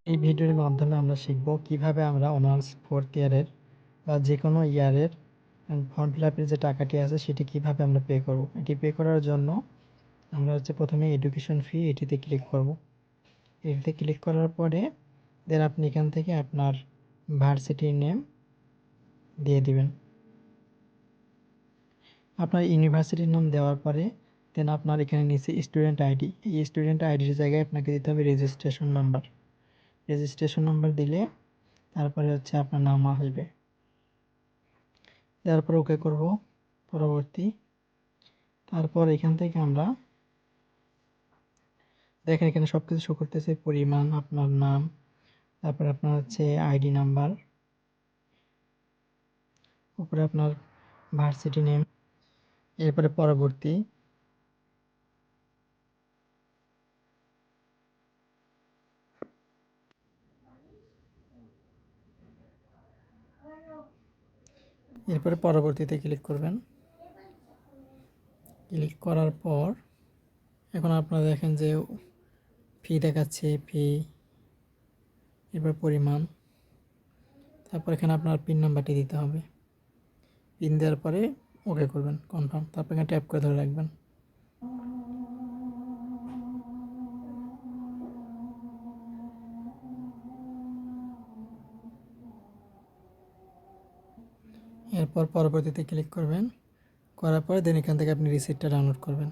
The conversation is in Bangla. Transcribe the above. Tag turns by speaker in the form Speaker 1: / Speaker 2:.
Speaker 1: এই ভিডিওর মাধ্যমে আমরা শিখব কিভাবে আমরা অনার্স ফোর্থ ইয়ারের বা যে কোনো ইয়ারের ফর্ম ফিল আপের যে টাকাটি আছে সেটি কিভাবে আমরা পে করব। এটি পে করার জন্য আমরা প্রথমে এডুকেশন ফি এটিতে ক্লিক করব। এটিতে ক্লিক করার পরে দেন আপনি এখান থেকে আপনার ভার্সিটির নেম দিয়ে দিবেন। আপনার ইউনিভার্সিটির নাম দেওয়ার পরে দেন আপনার এখানে নিচে স্টুডেন্ট আইডি, এই স্টুডেন্ট আইডির জায়গায় আপনাকে দিতে হবে রেজিস্ট্রেশন নাম্বার। রেজিস্ট্রেশন নাম্বার দিলে তারপরে আপনার নাম আসবে। তারপর ওকে করব পরবর্তী। তারপর এখান থেকে আমরা দেখেন এখানে সব কিছু শো করতেছে, পরিমাণ, আপনার নাম, তারপর আপনার আইডি নাম্বার, উপরে আপনার ভার্সিটি নেম, এরপরে পরবর্তী। এরপরে পরবর্তীতে ক্লিক করবেন। ক্লিক করার পর এখন আপনারা দেখেন যে ফি দেখাচ্ছে, ফি, এরপর পরিমাণ, তারপর এখানে আপনার পিন নাম্বারটি দিতে হবে। পিন দেওয়ার পরে ওকে করবেন, কনফার্ম, তারপর এখানে ট্যাপ করে ধরে রাখবেন। এরপর পরবর্তীতে ক্লিক করবেন, করার পরে দেন এখান থেকে আপনি রিসিপ্টটা ডাউনলোড করবেন।